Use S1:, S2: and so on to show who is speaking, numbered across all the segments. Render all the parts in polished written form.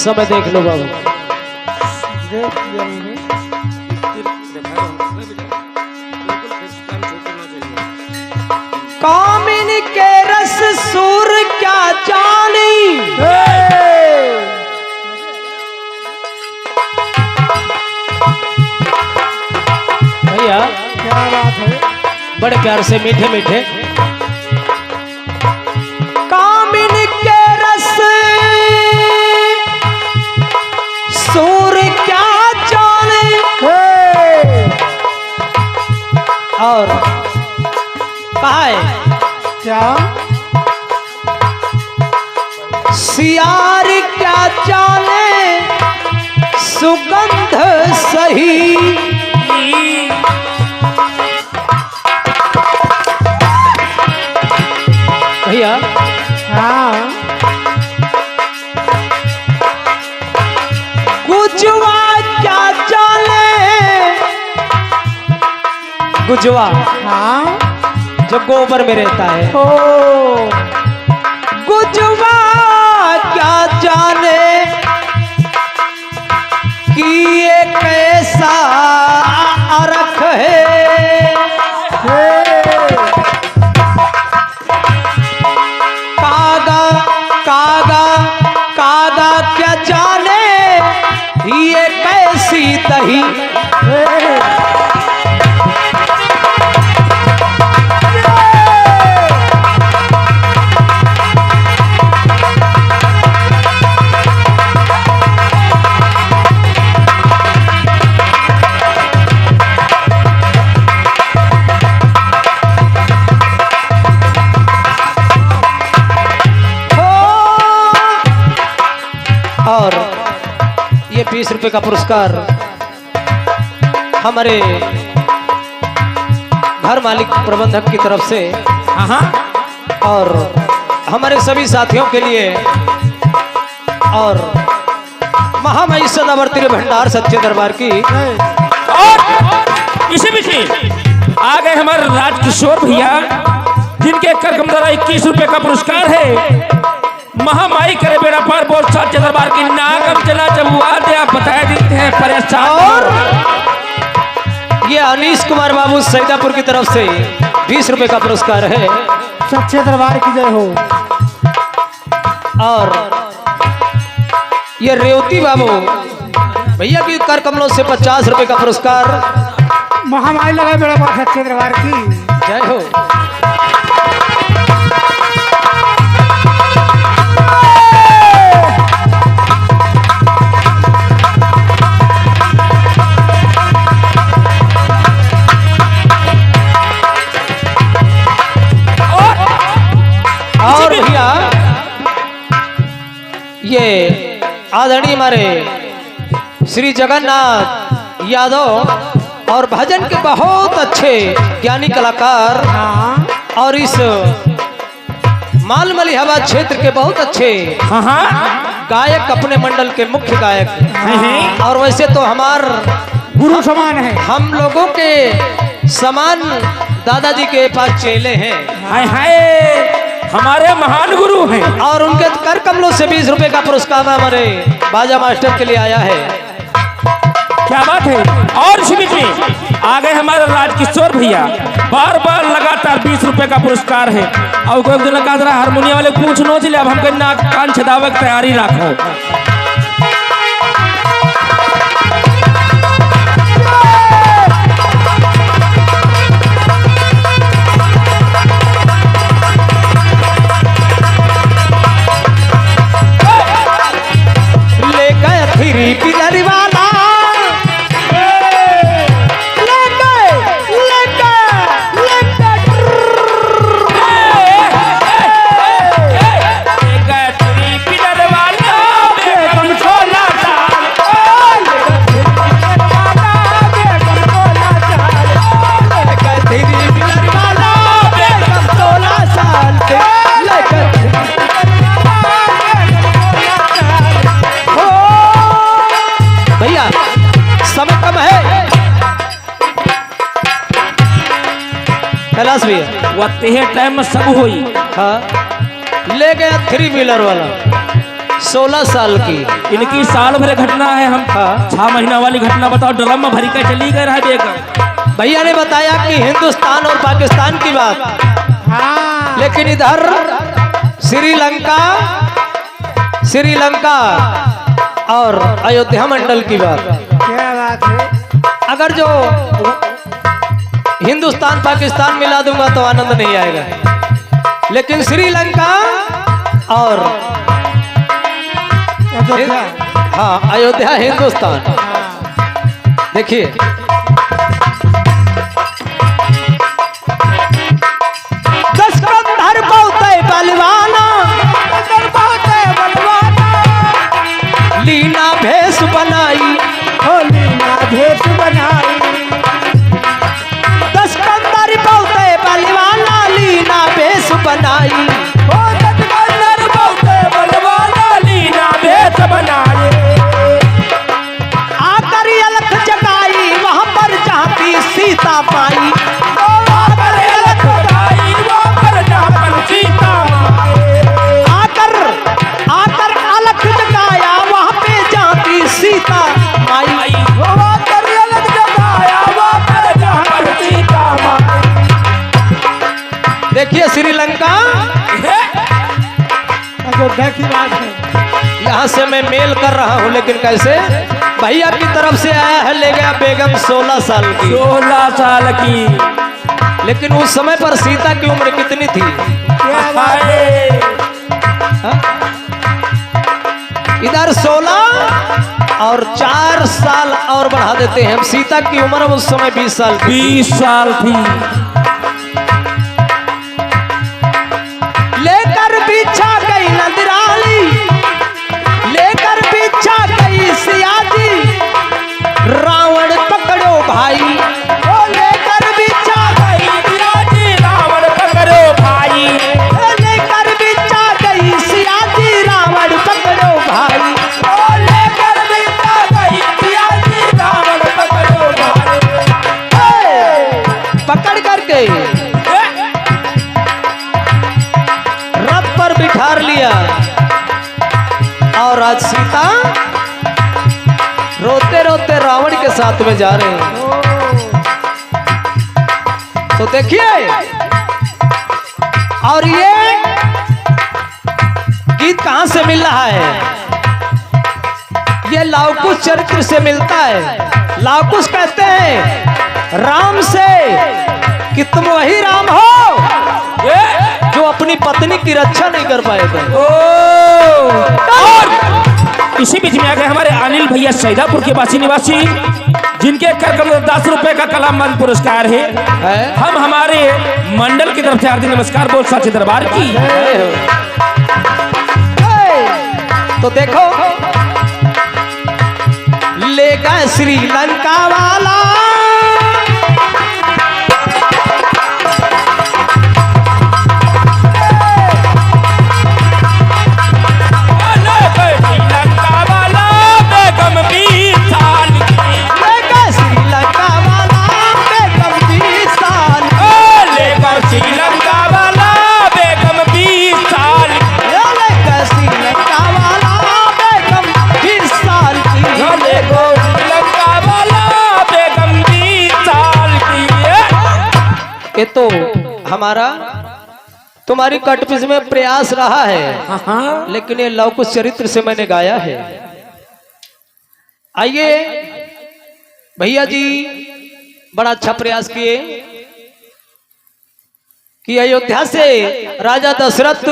S1: समय देख लो बाबू।
S2: देख लिया मैंने।
S1: कामिन के रस सूर क्या जानी, भैया
S2: क्या बात है।
S1: बड़े प्यार से मीठे मीठे। कामिन के रस सूर क्या जाने, और कहा है
S2: क्या
S1: सियार क्या जाने सुगंध सही, भैया
S2: हाँ
S1: गुजवा क्या जाने, गुजवा
S2: हाँ
S1: जो गोबर में रहता है,
S2: ओ
S1: गुजवा क्या जाने कि ये कैसा अरख है, कागा कागा कागा क्या जाने ये कैसी दही, और ये 20 रुपए का पुरस्कार हमारे घर मालिक प्रबंधक की तरफ से और हमारे सभी साथियों के लिए, और महामहिम सदावर्ती भंडार सच्चे दरबार की।
S3: और इसी बीच आ गए हमारे राजकिशोर भैया, जिनके कार्यक्रम द्वारा 21 रुपए का पुरस्कार है। महामाई करे बेड़ा पार बोल सच्चे दरबार की नागम चला चबुआ दे, आप बताए देते हैं परेशान।
S1: और ये अनीश कुमार बाबू सैदापुर की तरफ से 20 रुपए का पुरस्कार है।
S2: सच्चे दरबार की जय हो।
S1: और ये रेवती बाबू भैया की कर कमलों से 50 रुपए का पुरस्कार।
S2: महामाई लगा मेरा पास सच्चे दरबार की
S1: जय हो। और भैया ये आदरणीय हमारे श्री जगन्नाथ यादव और भजन के बहुत अच्छे ज्ञानी कलाकार,
S2: हाँ
S1: और इस माल मलिहाबाद क्षेत्र के बहुत अच्छे गायक, अपने मंडल के मुख्य गायक। और वैसे तो हमार
S2: गुरु समान है।
S1: हम लोगों के समान दादाजी के पास चेले हैं।
S3: हाय हाय हमारे महान गुरु हैं।
S1: और उनके कर कमलों से 20 रुपए का पुरस्कार हमारे बाजा मास्टर के लिए आया है।
S3: क्या बात है। और इसी बीच में आ गए हमारे राजकिशोर भैया, बार बार लगातार 20 रुपए का पुरस्कार है। और कोई दिन कहा जरा हारमोनियम वाले पूछ नोच ले, अब हमको नाक कान छदावे की तैयारी रखो।
S1: ले गए फिरी पिलर वाला, कैलाश भैया
S3: वह टाइम में सब हुई।
S1: हाँ ले गया 3 व्हीलर वाला 16 साल की।
S3: इनकी साल भर घटना है। हम
S1: हाँ।
S3: 6 महीना वाली घटना बताओ। ड्रम में भरी का चली गए रहा बेगम।
S1: भैया ने बताया कि हिंदुस्तान और पाकिस्तान की बात,
S2: हाँ
S1: लेकिन इधर श्रीलंका और अयोध्या मंडल की बात।
S2: क्या बात है।
S1: अगर जो हिंदुस्तान पाकिस्तान मिला दूंगा तो आनंद नहीं आएगा, लेकिन श्रीलंका और
S2: अयोध्या।
S1: हाँ अयोध्या हिंदुस्तान। देखिए दस कंधर बहुते बलवाना, लीना भेष बनाई,
S2: होली ना भेष बनाई।
S1: दस कंधर बहुते बलवाना, लीना भेष बनाई।
S2: ओ दत्तगंधर बहुते बलवाना, लीना भेष बनाए।
S1: आकर अलख जगाई वहां पर जहाँ की सीता पाई।
S2: ओ आकर अलख जगाई वहाँ पर जहाँ पर सीता माए।
S1: आकर अलख जगाया वहां पे जहाँ की सीता माई।
S2: ओ आकर अलख जगाया वहाँ पर जहाँ पर सीता माए।
S1: देखिए श्रीलंका,
S2: अयोध्या की बात है।
S1: यहाँ से मैं मेल कर रहा हूँ, लेकिन कैसे? भैया की तरफ से आया है, ले गया बेगम 16 साल की।
S3: 16 साल की।
S1: लेकिन उस समय पर सीता की उम्र कितनी थी?
S2: क्या बात है।
S1: हाँ? इधर 16 और 4 साल और बढ़ा देते हैं। सीता की उम्र उस समय 20 साल की।
S3: 20 साल थी।
S1: लेकर बिछा गई नंदराली, लेकर बिछा गई सियाजी, रावण पकड़ो भाई। ओ लेकर बिछा गई
S2: सियाजी, रावण पकड़ो भाई।
S1: लेकर बिछा गई सियाजी, रावण पकड़ो भाई।
S2: ओ लेकर बिछा गई सियाजी, रावण पकड़ो भाई।
S1: पकड़ करके रथ पर बिठार लिया, और आज सीता रोते रोते रावण के साथ में जा रहे हैं। तो देखिए, और ये गीत कहां से मिल रहा है? ये लवकुश चरित्र से मिलता है। लवकुश कहते हैं राम से कि तुम वही राम हो जो अपनी पत्नी की रक्षा नहीं कर पाए थे।
S3: और इसी बीच में आ गए हमारे अनिल भैया सैदापुर के वासी निवासी, जिनके करकम 10 रुपए का कलाम पुरस्कार है। हम हमारे मंडल की तरफ से हार्दिक नमस्कार बोल साचे दरबार की।
S1: तो देखो, ले गए श्रीलंका वाला,
S3: श्रीलंका वाला बेगम 20 साल की।
S1: ले गए श्रीलंका वाला बेगम 20 साल,
S3: ले गए श्रीलंका वाला बेगम 20 साल की।
S1: ले गए श्रीलंका वाला बेगम 20 साल की।
S3: ले गए श्रीलंका वाला बेगम 20 साल की।
S1: ये तो हमारा तुम्हारी कटपिस में प्रयास रहा है,
S3: हाँ।
S1: लेकिन ये लवकुश चरित्र से मैंने गाया है। आइए भैया जी, बड़ा अच्छा प्रयास किए कि अयोध्या से राजा दशरथ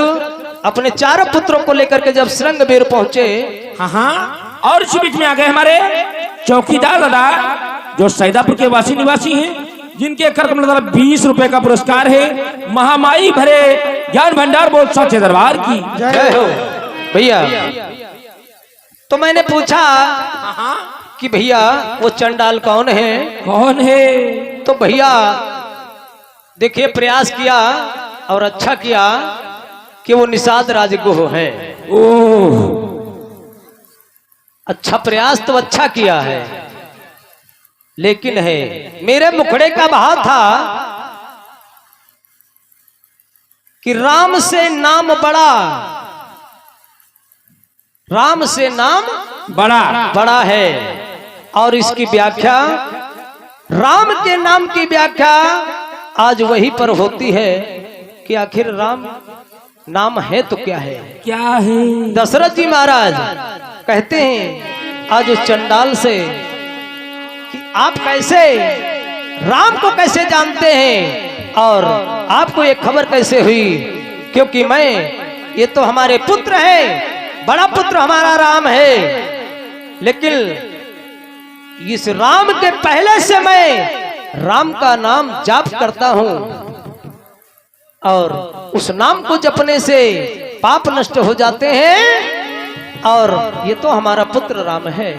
S1: अपने 4 पुत्रों को लेकर के जब श्रृंगबेर पहुंचे,
S3: हाँ। और इसी बीच में आ गए हमारे चौकीदार दादा, जो सैदापुर के वासी निवासी हैं, जिनके करकम 20 रुपए का पुरस्कार है। महामाई भरे ज्ञान भंडार बोल साचे दरबार की।
S1: जय हो भैया। तो मैंने पूछा कि भैया वो चंडाल कौन है?
S3: कौन है?
S1: तो भैया देखिए, प्रयास किया और अच्छा किया कि वो निषाद राजगुह है।
S3: ओह,
S1: अच्छा प्रयास तो अच्छा किया है, लेकिन है मेरे मुखड़े का भाव था कि राम से नाम बड़ा, राम से नाम
S3: बड़ा
S1: बड़ा है। और इसकी व्याख्या, राम के नाम की व्याख्या आज वही पर होती है कि आखिर राम नाम है तो क्या है।
S3: क्या है?
S1: दशरथ जी महाराज कहते हैं आज उस चंडाल से कि आप कैसे राम को कैसे जानते हैं और आपको ये खबर कैसे हुई, क्योंकि मैं, ये तो हमारे पुत्र है, बड़ा पुत्र हमारा राम है, लेकिन इस राम के पहले से मैं राम का नाम जाप करता हूं और उस नाम को जपने से पाप नष्ट हो जाते हैं और ये तो हमारा पुत्र राम है।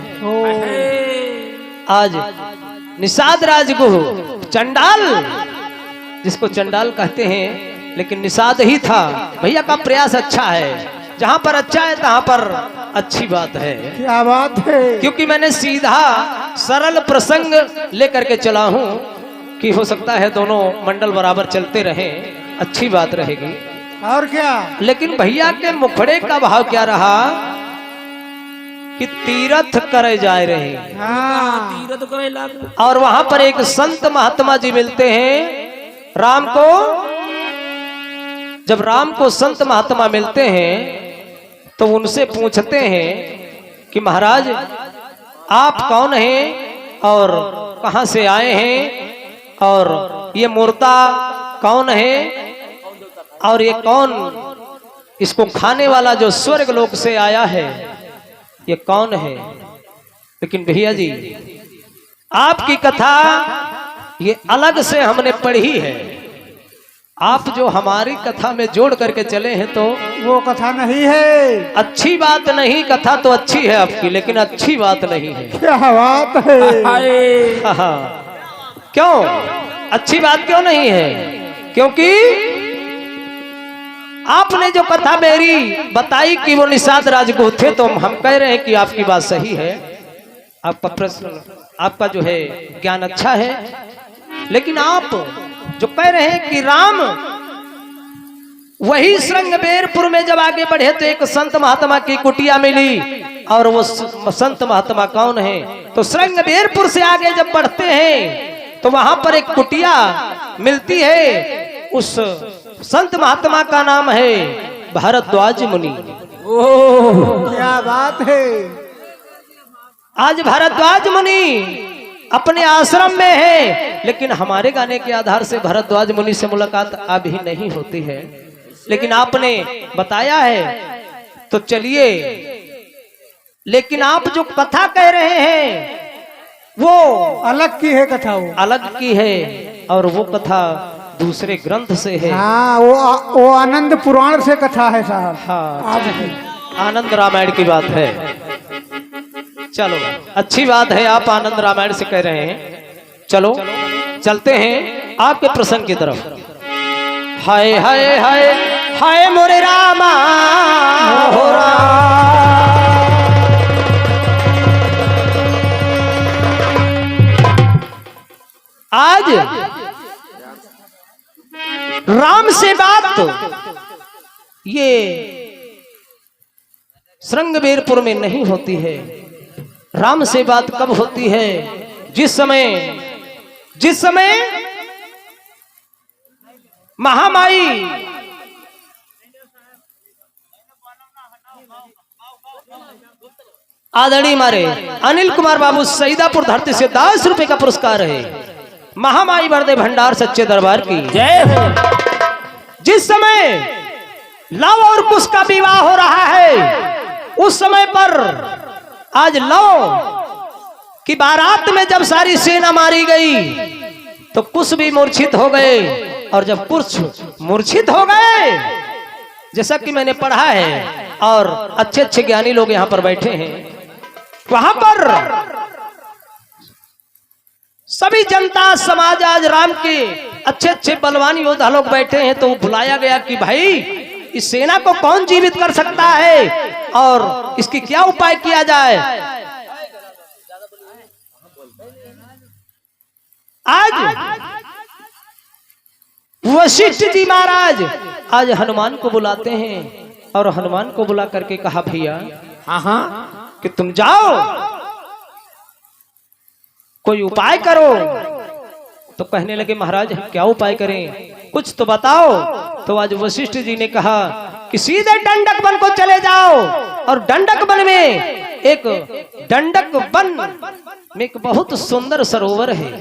S1: आज निषाद राजगुह चंडाल, जिसको चंडाल कहते हैं, लेकिन निषाद ही था। भैया का प्रयास अच्छा है, जहां पर अच्छा है तहां पर अच्छी बात है।
S2: क्या बात है।
S1: क्योंकि मैंने सीधा सरल प्रसंग लेकर के चला हूं कि हो सकता है दोनों मंडल बराबर चलते रहे, अच्छी बात रहेगी।
S2: और क्या।
S1: लेकिन भैया के मुखड़े का भाव क्या रहा कि तीर्थ करे जाए रहे,
S2: हाँ।
S3: तीरथ करे लाग।
S1: और वहां पर एक संत महात्मा जी मिलते हैं राम को। जब राम को संत महात्मा मिलते हैं तो उनसे पूछते हैं कि महाराज आप कौन हैं और कहां से आए हैं, और ये मूर्ता कौन है, और ये कौन इसको खाने वाला जो स्वर्ग लोक से आया है ये कौन है। लेकिन भैया जी आपकी कथा ये अलग से हमने पढ़ी है, आप जो हमारी कथा में जोड़ करके चले हैं तो
S2: वो कथा नहीं है।
S1: अच्छी बात नहीं, कथा तो अच्छी है आपकी, लेकिन अच्छी बात नहीं है।
S2: क्या बात है।
S1: क्यों अच्छी बात क्यों नहीं है? क्योंकि आपने जो कथा मेरी बताई कि वो निषाद राजगुह थे, तो हम कह रहे हैं कि आपकी बात सही है, आपका प्रश्न, आपका जो है ज्ञान अच्छा है। लेकिन आप जो कह रहे हैं कि राम वही श्रृंगबेरपुर में जब आगे बढ़े तो एक संत महात्मा की कुटिया मिली, और वो संत महात्मा कौन है? तो श्रृंगबेरपुर से आगे जब बढ़ते हैं तो वहां पर एक कुटिया मिलती है, उस संत महात्मा का नाम है भारद्वाज मुनि।
S3: ओह
S2: क्या बात है।
S1: आज भारद्वाज मुनि अपने आश्रम में है, लेकिन हमारे गाने के आधार से भारद्वाज मुनि से मुलाकात अभी नहीं होती है, लेकिन आपने बताया है तो चलिए। लेकिन आप जो कथा कह रहे हैं वो
S2: अलग की है कथा, वो
S1: अलग की है, और वो कथा दूसरे ग्रंथ से है।
S2: हाँ, वो आनंद पुराण से कथा है साहब।
S1: हाँ, आनंद रामायण की बात है। चलो अच्छी बात है, आप आनंद रामायण से कह रहे हैं। चलो चलते हैं आपके प्रसंग की तरफ। हाय हाय हाय हाय मोरे रामा हो आज राम से बात ये श्रृंगबेरपुर में नहीं होती है। राम से बात कब होती है? जिस समय महामाई आदरणीय मारे अनिल कुमार बाबू सईदापुर धरती से 10 रुपए का पुरस्कार है। महामाई बरदे भंडार सच्चे दरबार की
S3: जय हो।
S1: जिस समय लव और कुश का विवाह हो रहा है, उस समय पर आज लव की बारात में जब सारी सेना मारी गई तो कुश भी मूर्छित हो गए, और जब कुश मूर्छित हो गए, जैसा कि मैंने पढ़ा है और अच्छे अच्छे ज्ञानी लोग यहाँ पर बैठे हैं, वहां पर सभी जनता समाज आज राम के अच्छे अच्छे बलवान योद्धा लोग बैठे हैं। तो बुलाया गया कि भाई इस सेना को कौन जीवित कर सकता है और इसकी क्या उपाय किया जाए। आज वशिष्ठ जी महाराज आज हनुमान को बुलाते हैं, और हनुमान को बुला करके कहा भैया हाँ हाँ कि तुम जाओ, कोई उपाय करो। तो कहने लगे महाराज क्या उपाय करें, कुछ तो बताओ। तो आज वशिष्ठ जी ने कहा कि सीधे डंडक वन को चले जाओ, और डंडक वन में एक डंडक वन में एक बहुत सुंदर सरोवर है,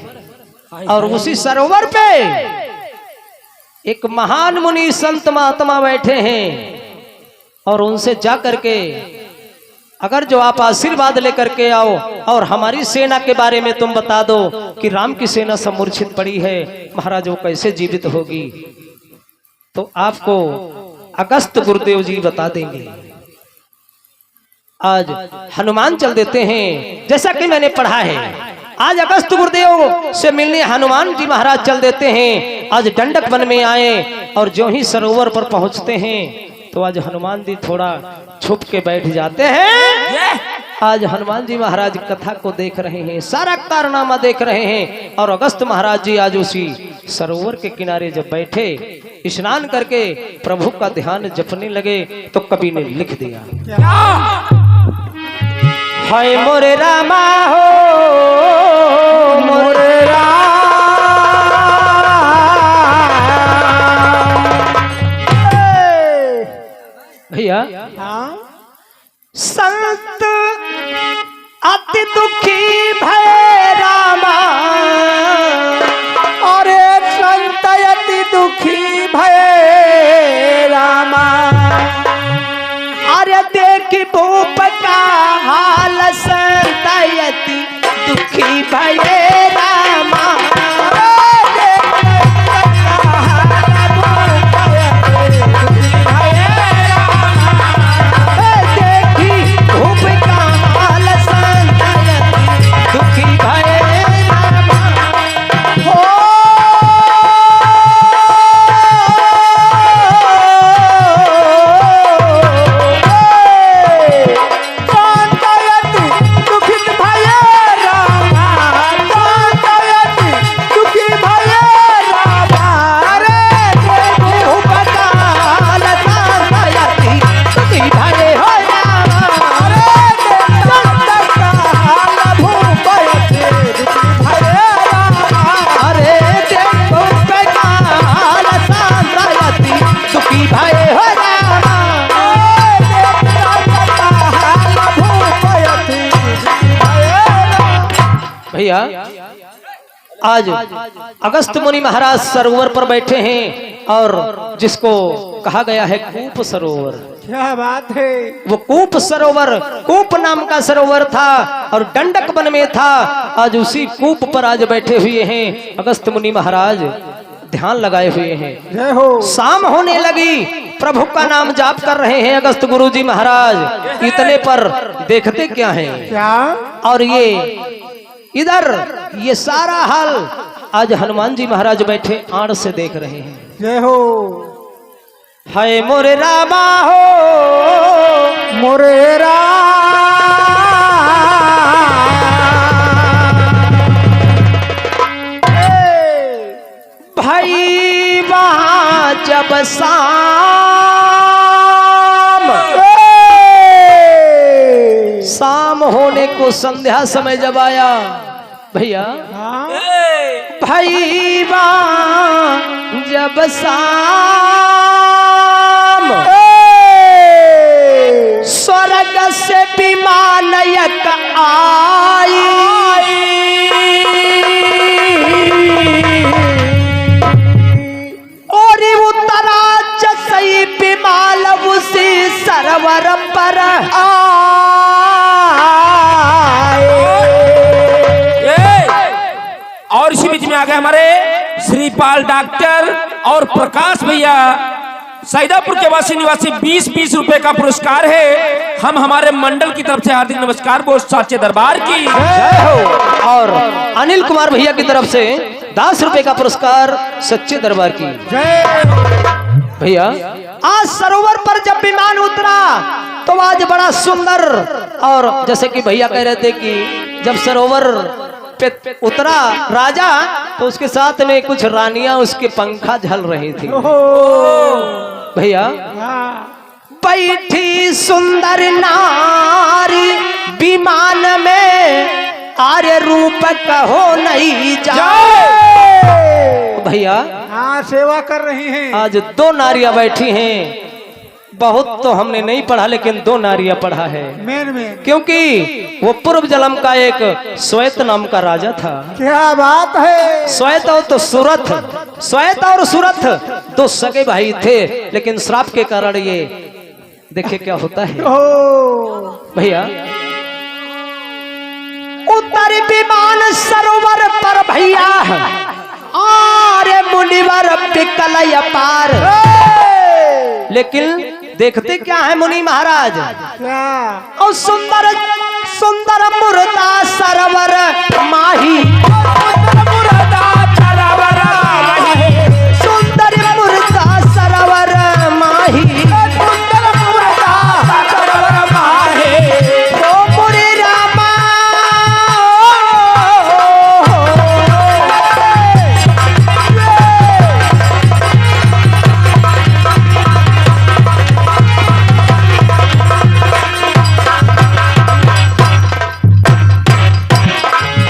S1: और उसी सरोवर पे एक महान मुनि संत महात्मा बैठे हैं, और उनसे जा करके अगर जो आप आशीर्वाद लेकर के आओ और हमारी सेना के बारे में तुम बता दो कि राम की सेना सब मूर्छित पड़ी है, महाराज वो कैसे जीवित होगी, तो आपको अगस्त गुरुदेव जी बता देंगे। आज हनुमान चल देते हैं, जैसा कि मैंने पढ़ा है। आज अगस्त गुरुदेव से मिलने हनुमान जी महाराज चल देते हैं। आज डंडक वन में आए, और जो ही सरोवर पर पहुंचते हैं तो आज हनुमान जी थोड़ा छुप के बैठ जाते हैं। आज हनुमान जी महाराज कथा को देख रहे हैं, सारा कारनामा देख रहे हैं, और अगस्त महाराज जी आज उसी सरोवर के किनारे जब बैठे स्नान करके प्रभु का ध्यान जपने लगे, तो कवि ने लिख दिया, हाय मोरे रामा हो मोरे राम। भैया संत अति दुखी भय रामा,
S2: अरे संत अति दुखी भय रामा,
S1: अरे देख भूप का हाल संत अति दुखी भय रामा। भैया आज अगस्त मुनि महाराज सरोवर पर बैठे हैं, और जिसको कहा गया है कूप सरोवर।
S2: क्या बात है।
S1: वो कूप सरोवर, कूप नाम का सरोवर था, और डंडक वन में था। आज उसी कूप पर आज बैठे हुए हैं अगस्त मुनि महाराज, ध्यान लगाए हुए हैं।
S2: जय हो।
S1: शाम होने लगी, प्रभु का नाम जाप कर रहे हैं अगस्त गुरु जी महाराज। इतने पर देखते क्या है,
S2: क्या,
S1: और ये इधर ये सारा हाल आज हनुमान जी महाराज बैठे आड़ से देख रहे हैं।
S2: जय हो।
S1: हाय मोरे रामा हो
S2: मोरे राम,
S1: भाई वहां जब शाम होने को संध्या समय जब आया, भैया भाई वहां जब शाम स्वर्ग से विमान एक आई, और उतरा जसई विमान उसी सरवर पर
S3: और इसी बीच में आ गए हमारे श्रीपाल डॉक्टर और प्रकाश भैया, सैदापुर के वासी निवासी 20-20 रुपए का पुरस्कार है। हम हमारे मंडल की तरफ से हार्दिक नमस्कार बोल साचे दरबार की
S1: जय हो। और अनिल कुमार भैया की तरफ से 10 रुपए का पुरस्कार सच्चे दरबार की
S2: जय।
S1: भैया आज सरोवर पर जब विमान उतरा तो आज बड़ा सुंदर, और जैसे कि भैया कह रहे थे कि जब सरोवर पे उतरा राजा तो उसके साथ में कुछ रानियां उसके पंखा झल रही थी। भैया बैठी सुंदर नारी विमान में, आर्य रूप कहो नहीं जाए। भैया
S2: हाँ सेवा कर रही हैं।
S1: आज दो नारियां बैठी हैं। बहुत तो हमने नहीं पढ़ा, लेकिन दो नारियां पढ़ा है।
S2: मेन
S1: क्योंकि वो पूर्व जन्म का एक श्वेत नाम का राजा था।
S2: क्या बात है।
S1: श्वेत और तो सूरत, श्वेत और सूरत दो सगे भाई थे, लेकिन श्राप के कारण ये देखिए क्या होता है भैया। उत्तर विमान सरोवर पर भैया, आरे मुनिवर पिकलय पार। लेकिन देखते क्या है मुनि महाराज,
S2: क्या
S1: और सुंदर सुंदर मुर्दा सरोवर माही, सुंदर मुर्दा सरोवर माही, ओ मुनि रामा।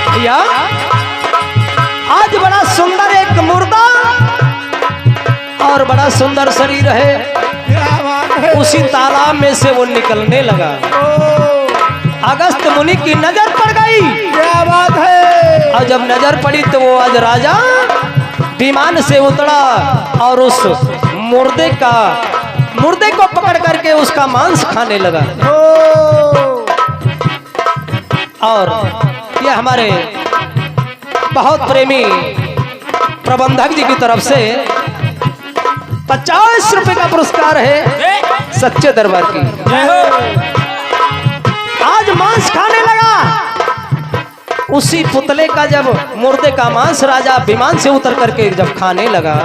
S1: भैया आज बड़ा सुंदर एक मुर्दा और बड़ा सुंदर शरीर है।
S2: क्या बात है।
S1: उसी तालाब में से वो निकलने लगा। अगस्त मुनि की नजर पड़ गई।
S2: क्या बात है।
S1: और जब नजर पड़ी तो वो आज राजा विमान से उतरा और उस मुर्दे को पकड़ करके उसका मांस खाने लगा। और ये हमारे बहुत प्रेमी प्रबंधक जी की तरफ से 50 रुपए का पुरस्कार है सच्चे दरबार की। आज मांस खाने लगा। उसी पुतले का जब मुर्दे का मांस राजा विमान से उतर करके जब खाने लगा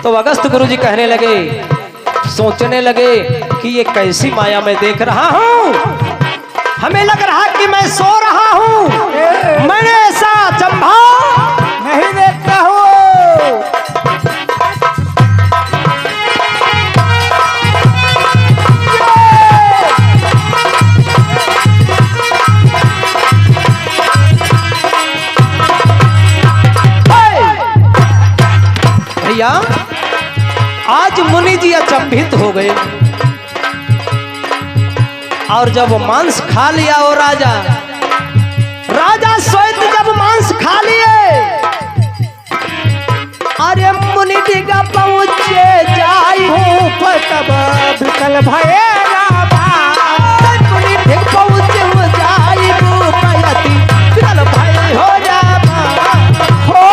S1: तो अगस्त गुरुजी कहने लगे, सोचने लगे कि ये कैसी माया मैं देख रहा हूं। हमें लग रहा कि मैं सो रहा हूं, मैंने ऐसा चंभा
S2: नहीं देखता हूँ।
S1: भैया आज मुनि जी अचंभित हो गए। और जब मांस खा लिया वो राजा श्वेत जब मांस खा लिए, अरे मुनि जी का पहुंचे जाई
S2: तब विकल भये
S1: मुनि जी पहुंचे जाई पयति विकल भय हो जा हो।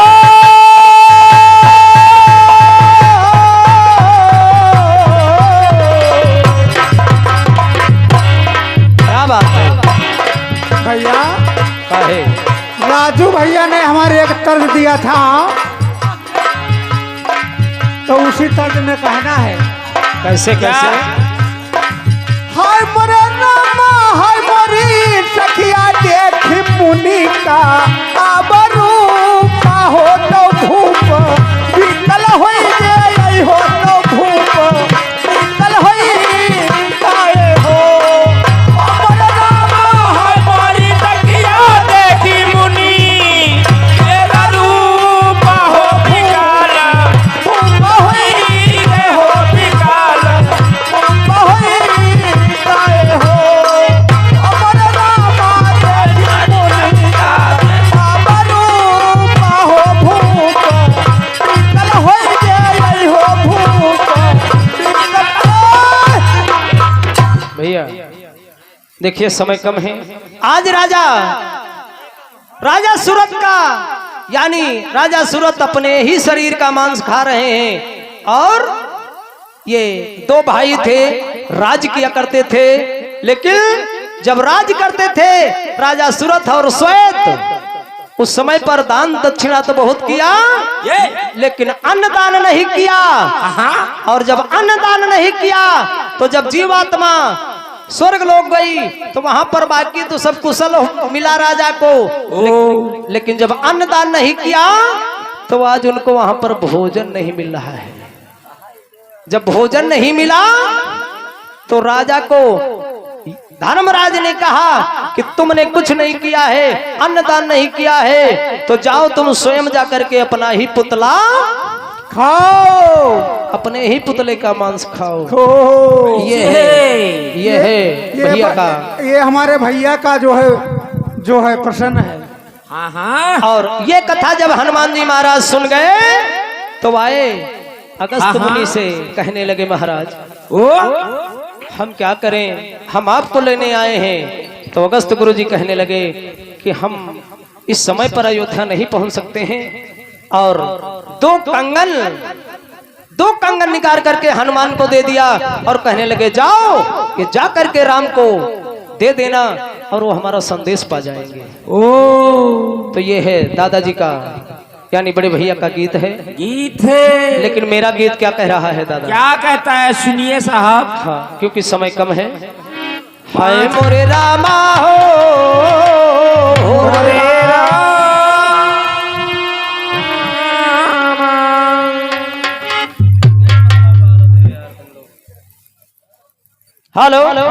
S2: भैया
S1: काहे?
S2: राजू भैया ने हमारे एक तर्ज दिया था, तो उसी तर्ज में कहना है।
S1: कैसे कैसे?
S2: हाय मोरे रामा हाय मोरी सखिया देख मुनि का आबरू का हो तो धूप विकल होई गई हो तो धूप विकल होई काए हो। मोरे रामा हाय मोरी सखिया देख मुनि तेरा रूप हो विकल धूप होई गई हो विकल धूप होई काए हो। मोरे रामा देख मुनि का आबरू का हो भूप विकल होई गई हो भूप विकल।
S1: भैया देखिए समय कम है। आज राजा सूरत का यानी राजा सूरत अपने ही शरीर का मांस खा रहे हैं। और ये दो भाई थे, राज किया करते थे। लेकिन जब राज करते थे राजा सूरत और श्वेत, उस समय पर दान दक्षिणा तो बहुत किया, लेकिन अन्नदान नहीं किया। और जब अन्नदान नहीं किया तो जब जीवात्मा स्वर्ग लोग गई तो वहां पर बाकी तो सब कुशल मिला राजा को। लेकिन जब अन्नदान नहीं किया तो आज उनको वहां पर भोजन नहीं मिल रहा है। जब भोजन नहीं मिला तो राजा को धर्मराज ने कहा कि तुमने कुछ नहीं किया है, अन्नदान नहीं किया है, तो जाओ तुम स्वयं जाकर के अपना ही पुतला
S2: खाओ,
S1: अपने ही पुतले का मांस खाओ।
S2: खो।
S1: ये है भैया का,
S2: ये हमारे भैया का जो है प्रसन्न है।
S3: हाँ हाँ।
S1: और ये कथा जब हनुमान जी महाराज सुन गए तो आए अगस्त मुनि से कहने लगे, महाराज
S3: ओ
S1: हम क्या करें, हम आपको लेने आए हैं। तो अगस्त गुरु जी कहने लगे कि हम इस समय पर अयोध्या नहीं पहुंच सकते हैं। और दो कंगन निकाल करके हनुमान को दे दिया और कहने लगे जाओ कि जा करके राम को दे देना और वो हमारा संदेश पा जाएंगे।
S3: ओ
S1: तो ये है दादाजी का यानी बड़े भैया का गीत है।
S3: गीत है,
S1: लेकिन मेरा गीत क्या कह रहा है दादा?
S3: क्या कहता है सुनिए साहब।
S1: हाँ, क्योंकि समय कम है। हाय मोरे रामा हो
S3: मोरे
S1: हेलो हेलो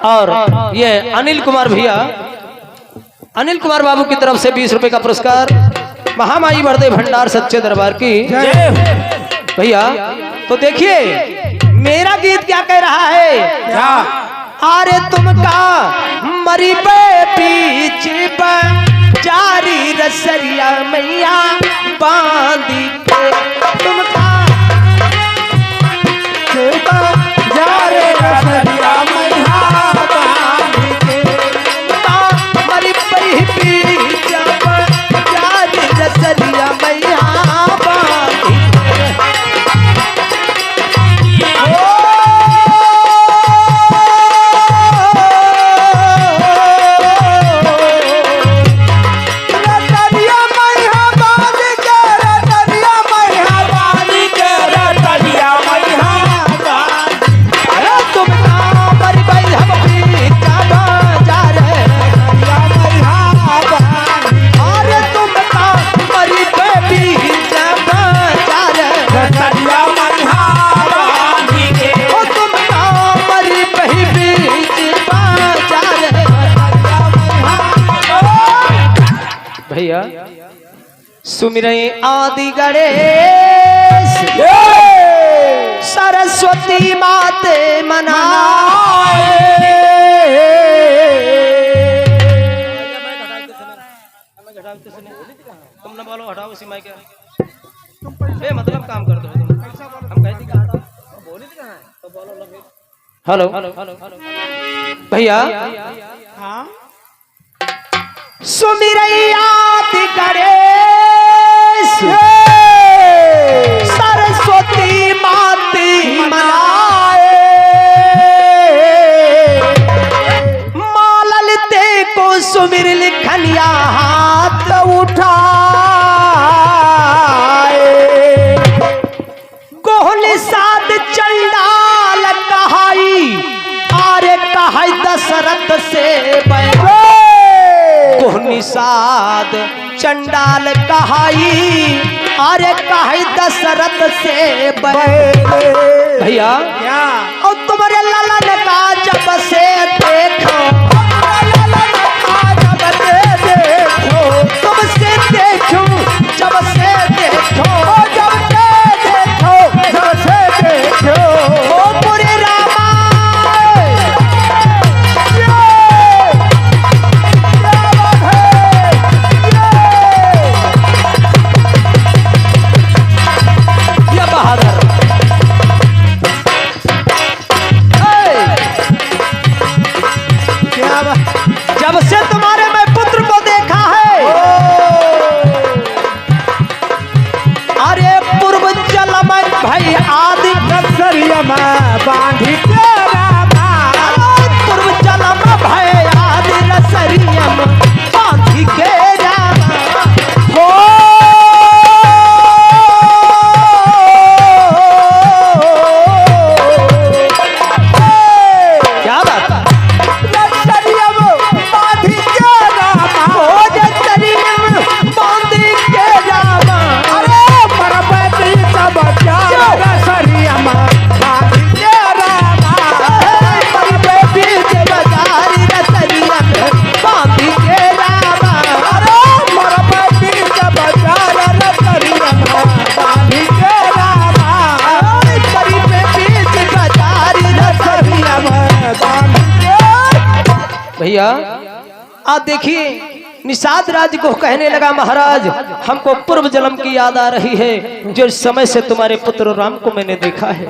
S1: और ये अनिल कुमार भैया, अनिल कुमार बाबू की तरफ से 20 रुपए का पुरस्कार महामाई बरदे भंडार सच्चे दरबार की भैया। तो देखिए मेरा गीत क्या कह रहा है।
S3: क्या?
S1: अरे तुमका मरी पे बीच जारी रसरिया मैया बांधी के, तुमका
S2: जारे रसरिया मैया बांधी के,
S1: मरी पे बीच जारी रसरिया मैया बांधी भैया। सुमिरै आदि गणेश सरस्वती माते मनाए, तुम न बोलो हटाओ उसी माइक के मतलब काम कर दो हम कहती कि हटाओ बोली थी कहां तो बोलो लगे। हेलो भैया।
S2: हाँ
S1: सुमिरैयाति गणेश सरस्वती माती मनाए, माँ ललिते को सुमिर लिखनिया हाथ उठाए, गोहन साध चंडाल कहाई आरे कहाई दशरथ से बैठो, निषाद चंडाल कहाई अरे कहाई दशरथ से भैया।
S2: क्या?
S1: और तुम्हारे ललन का जब से देखो, जब से देखो, जब से देखो, जब से देखो, जब से देखो ओ पूरे रामा जब से तुम्हारे मैं पुत्र को देखा है, अरे पूर्व जल में भाई आदि
S2: रसरिया में बांधी के रामा,
S1: पूर्व जल में भाई आदि रसरिया में बांधी के रामा हो। क्या बात भैया आप देखिए निषाद राज को कहने लगा महाराज हमको पूर्व जन्म की याद आ रही है जो इस समय से तुम्हारे पुत्र राम को मैंने देखा है।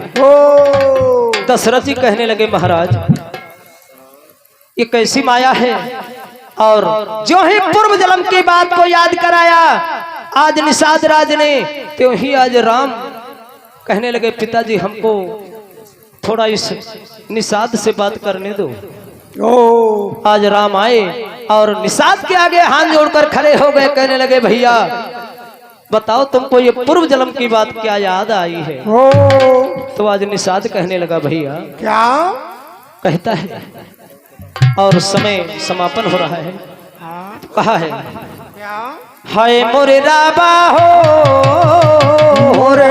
S1: दशरथ जी कहने लगे महाराज ये कैसी माया है, और जो ही पूर्व जन्म की बात को याद कराया आज निषाद राज ने त्यों ही आज राम कहने लगे पिताजी हमको थोड़ा इस निषाद से बात करने दो। आज राम आए और निषाद के आगे हाथ जोड़कर खड़े हो गए, कहने लगे भैया बताओ तुमको ये पूर्व जन्म की बात क्या याद आई है। तो आज निषाद कहने लगा भैया
S2: क्या
S1: कहता है, और समय समापन हो रहा है। कहा है
S2: क्या
S1: हाय मोरे राबा हो
S2: मोरे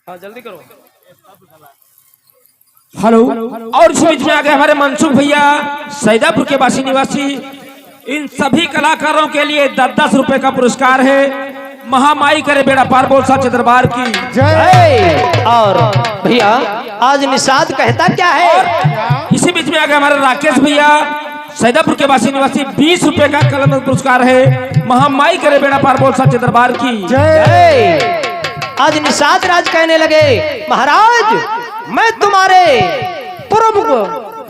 S1: हाँ जल्दी करो।
S3: हेलो। और इस बीच में आ गए हमारे मनसुख भैया सैदापुर के वासी निवासी। इन सभी कलाकारों के लिए 10-10 रुपए का पुरस्कार है। महामाई करे बेड़ा पार बोल साचे दरबार की
S1: जय। और भैया आज निषाद कहता क्या है।
S3: इसी बीच में आ गए हमारे राकेश भैया सैदापुर के वासी निवासी 20 रुपए का कलम पुरस्कार है। महामाई करे बेड़ा पार बोल साचे दरबार की
S1: जय। आज निषाद राज कहने लगे महाराज मैं तुम्हारे पूर्व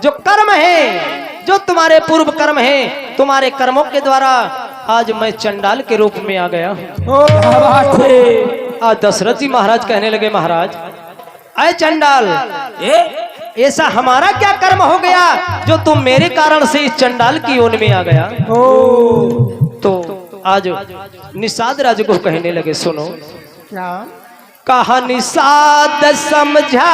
S1: जो कर्म है, जो तुम्हारे पूर्व कर्म है, तुम्हारे कर्मों के द्वारा आज मैं चंडाल के रूप में आ गया हूँ। आज दशरथ जी महाराज कहने लगे महाराज अय चंडाल ऐसा हमारा क्या कर्म हो गया जो तुम मेरे कारण से इस चंडाल की ओर में आ गया। तो आज निषाद राज को कहने लगे सुनो
S2: क्या
S1: कहा निषाद समझा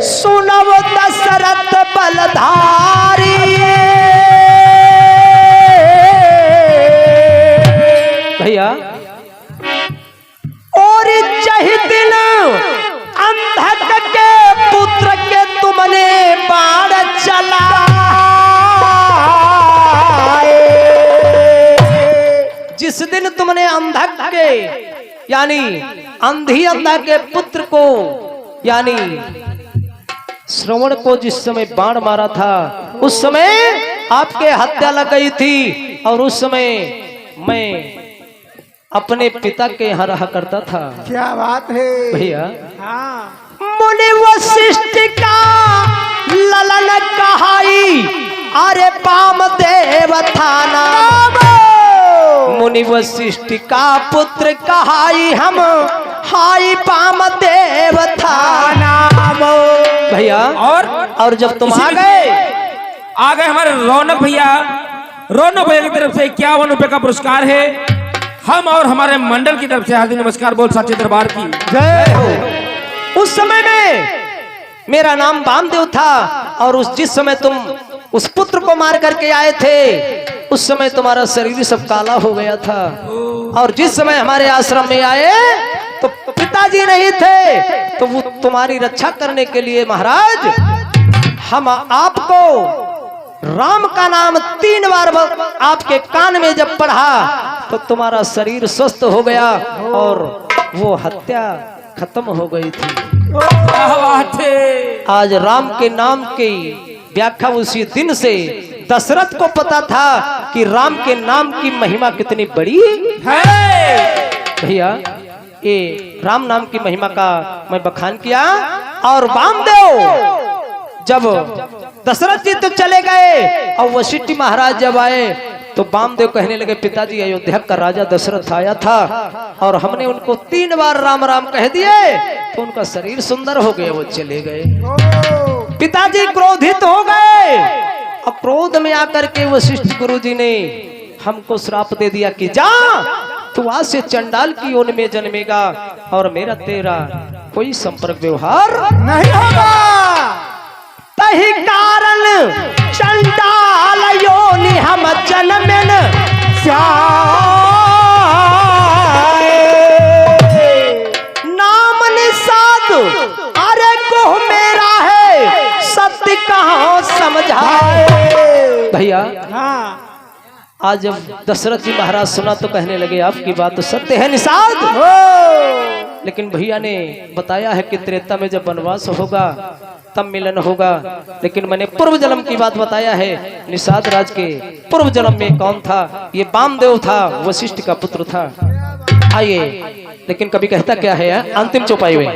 S1: सुनव दशरथ बलधारी भैया और चही दिन अंधक के पुत्र के तुमने बाण चला जिस दिन तुमने अंधक के यानी अंधी अंधा के पुत्र को यानी श्रवण को जिस समय बाण मारा था उस समय आपके हत्या लग गई थी, और उस समय मैं अपने पिता के यहाँ रहा करता था।
S2: क्या बात है
S1: भैया
S2: हाँ
S1: मुनि वशिष्ठ का ललन कहाई अरे पाम देव था नाम मुनि वशिष्ठ का पुत्र कहाई हम हाई पाम देव था नाम। भैया और जब तुम आ गए
S3: हमारे रौनक भैया की तरफ से 51 रुपए का पुरस्कार है। हम और हमारे मंडल की तरफ से हार्दिक नमस्कार बोल साचे दरबार की
S1: जय हो। उस समय में मेरा नाम वामदेव था, और जिस समय तुम उस पुत्र को मार करके आए थे उस समय तुम्हारा शरीर सब काला हो गया था, और जिस समय हमारे आश्रम में आए तो पिताजी नहीं थे, तो वो तुम्हारी रक्षा करने के लिए महाराज हम आपको राम का नाम 3 बार आपके कान में जब पढ़ा तो तुम्हारा शरीर स्वस्थ हो गया और वो हत्या खत्म हो गई थी। आज राम के नाम की व्याख्या उसी दिन से दशरथ को पता था कि राम के नाम की महिमा कितनी बड़ी है। भैया ये राम नाम की महिमा का मैं बखान किया, और वामदेव जब दशरथ जी तो चले गए और वशिष्ठ महाराज जब आए तो वामदेव कहने लगे पिताजी अयोध्या का राजा दशरथ आया था और हमने उनको 3 बार राम राम कह दिए तो उनका शरीर सुंदर हो गया, वो चले गए। पिताजी क्रोधित हो गए और क्रोध में आकर के वशिष्ठ गुरु जी ने हमको श्राप दे दिया कि जा तू आज से चंडाल की ओर में जन्मेगा और मेरा तेरा कोई संपर्क व्यवहार
S2: नहीं होगा।
S1: तही कारण चंडाल योनि हम जन्मेन नाम निषाद अरे को मेरा है सत्य कहाँ समझाए। भैया
S2: हाँ
S1: आज जब दशरथ जी महाराज सुना तो कहने लगे आपकी बात तो सत्य है निषाद, लेकिन भैया ने बताया है कि त्रेता में जब वनवास होगा तब मिलन होगा, लेकिन मैंने पूर्व जन्म की बात बताया है। निषाद राज के पूर्व जन्म में कौन था? ये वामदेव था, वशिष्ठ का पुत्र था। आइए, लेकिन कभी कहता क्या है अंतिम चौपाई में,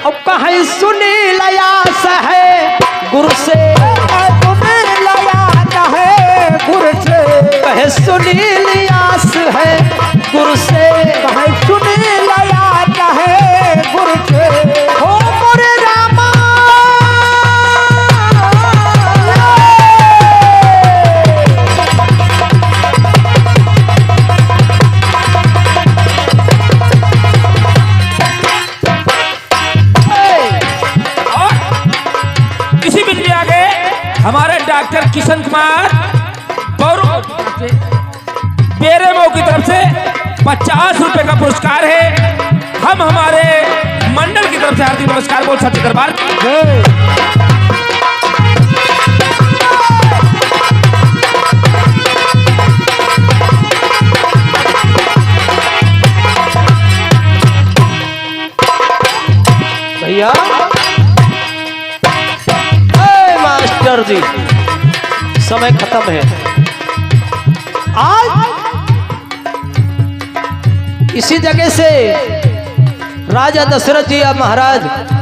S1: अब कहे सुनी लयास है गुरु से,
S2: गुरु से
S1: कहे सुनी लियास है गुरु से,
S2: कहे सुनी लया है गुरु से
S1: हो मोरे रामा
S3: इसी बीच में आगे हमारे डॉक्टर किशन कुमार बेरे मऊ की तरफ से 50 रुपए का पुरस्कार है। हम हमारे मंडल की तरफ से हार्दिक नमस्कार बोल सच्चे दरबार।
S1: भैया मास्टर जी समय खत्म है। आज इसी जगह से राजा दशरथ जी अब महाराज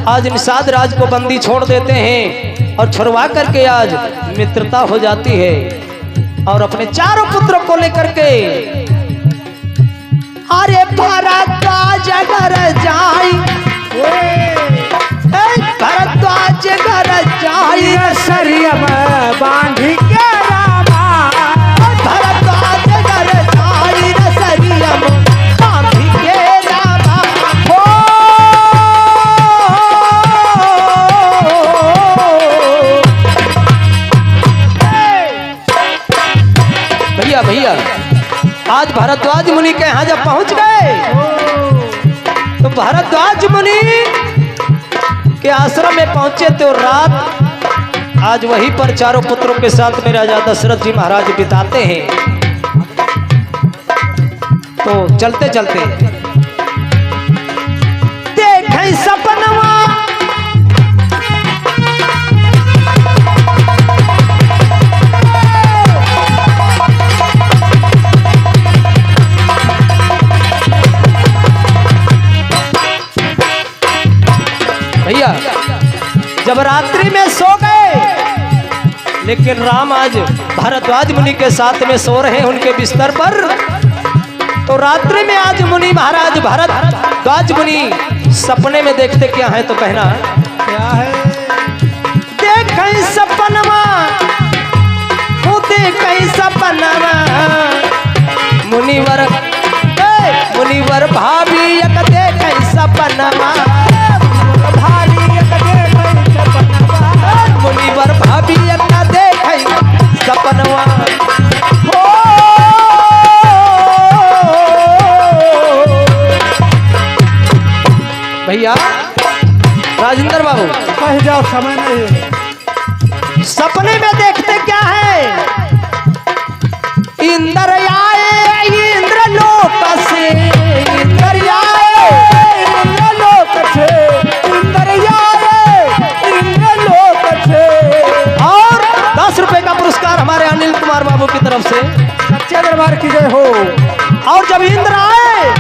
S1: आज निषाद राज को बंदी छोड़ देते हैं और छुड़वा करके आज मित्रता हो जाती है और अपने चारों पुत्रों को लेकर के अरे भारद्वाज घर जाई, भारद्वाज घर जाई
S2: सरिया में बांध के रामा,
S1: भारद्वाज घर जाई सरिया में बांध के रामा। हो भैया भैया आज भारद्वाज मुनि के यहाँ जब पहुंच गए तो भारद्वाज मुनि के आश्रम में पहुंचे तो रात आज वहीं पर चारों पुत्रों के साथ में राजा दशरथ जी महाराज बिताते हैं। तो चलते चलते देखें सपनवा भैया जब रात्रि में सो गए, लेकिन राम आज भारद्वाज मुनि के साथ में सो रहे हैं उनके बिस्तर पर। तो रात्रि में आज मुनि महाराज भारद्वाज मुनि सपने में देखते क्या है तो कहना
S2: क्या है?
S1: देखें सपनवा, देखें सपनवा मुनिवर मुनिवर भाभी एक देखें सपनवा, मुनिवर भाभी अपना देखे सपनवा। हो भैया राजेंद्र बाबू
S2: कह जाओ, समय नहीं।
S1: सपने में देखते क्या है? इंद्र आए इंद्र लोक से, इंद्र आए
S2: इंद्र लोक से, इंद्र आए इंद्र लोक से।
S1: और 10 रुपए का पुरस्कार हमारे अनिल कुमार बाबू की तरफ से।
S2: सच्चे दरबार की जय हो।
S1: और जब इंद्र आए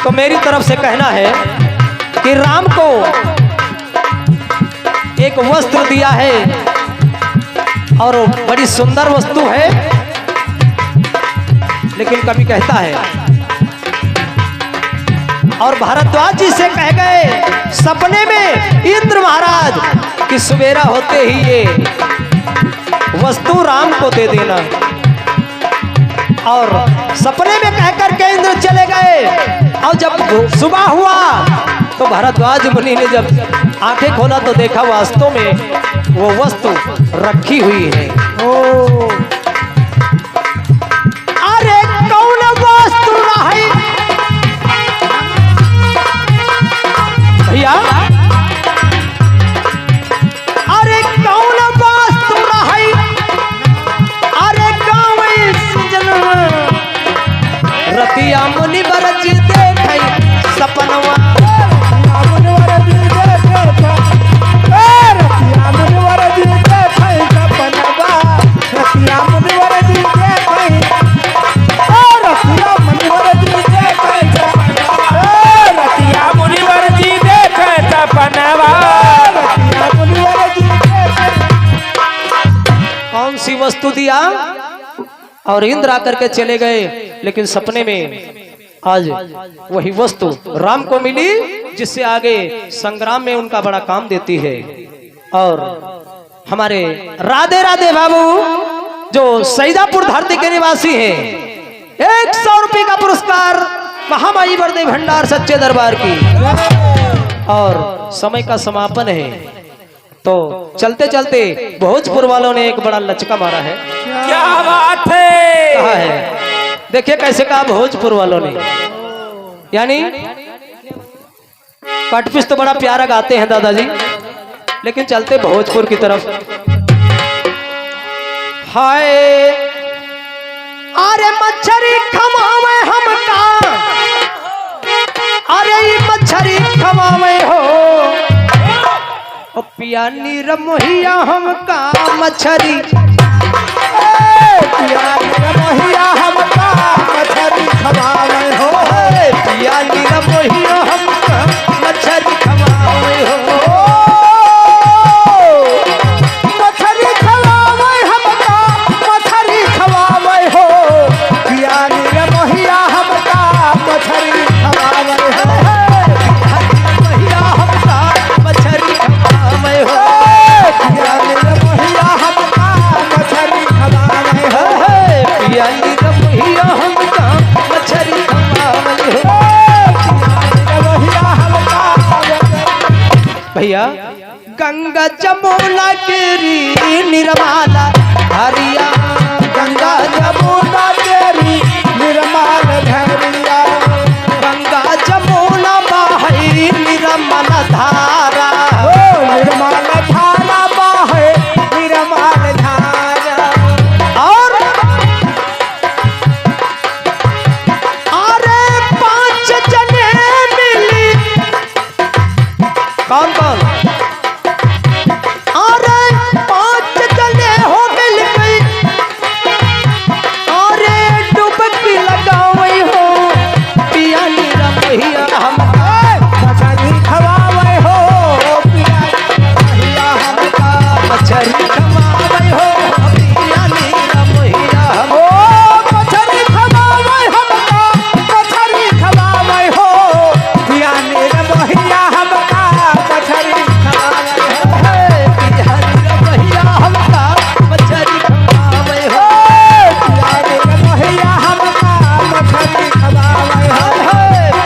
S1: तो मेरी तरफ से कहना है कि राम को एक वस्त्र दिया है और बड़ी सुंदर वस्तु है, लेकिन कभी कहता है और भारद्वाज जी से कह गए सपने में इंद्र महाराज कि सवेरा होते ही ये वस्तु राम को दे देना। और सपने में कह करके इंद्र चले गए और जब सुबह हुआ तो भारद्वाज मुनि ने जब आंखें खोला तो देखा वास्तव में वो वस्तु रखी हुई है।
S2: ओ
S1: अरे कौन वस्तु रही भैया? अरे कौन वस्तु रही वस्तु दिया और इंद्र आकर के चले गए, लेकिन सपने में आज वही वस्तु राम को मिली, जिससे आगे संग्राम में उनका बड़ा काम देती है। और हमारे राधे राधे बाबू जो सईदापुर धरती के निवासी हैं, 100 रुपये का पुरस्कार महामाई वरदे भंडार सच्चे दरबार की। और समय का समापन है, तो चलते चलते भोजपुर वालों ने एक बड़ा लचका मारा है।
S3: क्या बात है?
S1: कहा है, देखिए कैसे कहा भोजपुर वालों ने। यानी कटपिस तो बड़ा प्यारा गाते हैं दादाजी, लेकिन चलते भोजपुर की तरफ। हाय अरे मच्छरी खमावे हमका, अरे ये मच्छरी खमावे हो, ओ पिया नीर मोहिया हमका मच्छरी,
S2: पिया नीर मोहिया हमका मछरी खवावे हो,
S1: पिया नीर मोहिया हमका मच्छरी खमावे हो,
S2: मछरी खवावे हमका मछरी खवावे हो, पिया नीर मोहिया हमका मछरी खवावे हो,
S1: मोहिया हमका मच्छरी खमावे हो,
S2: पिया नीर मोहिया हमका मछरी खवावे हो,
S1: पिया नीर मोहिया हमका मच्छरी खमावे हो।
S2: मोहिया हमका
S1: भैया गंगा जमुना केरी निर्मला हरिया,
S2: गंगा जमुना तेरी निर्मल धरिया,
S1: गंगा जमुना बहई निर्मल धारा,
S2: ओ निर्मल धारा बाहे निर्मल धारा,
S1: और अरे 5 जने मिली, कौन कौन? अरे 5 जने हो मिल गई, अरे डुबकी लगावई हो, पिया नीरा मोहिया हमका
S2: मछरी खवावे हो, पिया मोहिया हमका,
S1: मच्छरी खमावई हो, पिया नीरा मोहिया हम।
S2: ओ मछरी खवावे हमका मछरी खवावे हो, पिया नीर मोहिया हमका मछरी खवावे हो,
S1: पिया नीरा मोहिया हमका मच्छरी खमावई हो,
S2: पिया नीर मोहिया हमका मछरी खवावे हो,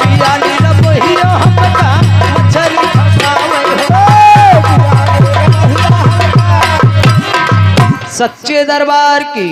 S1: पिया नीरा मोहिया हमका मच्छरी खमावई हो। सच्चे दरबार की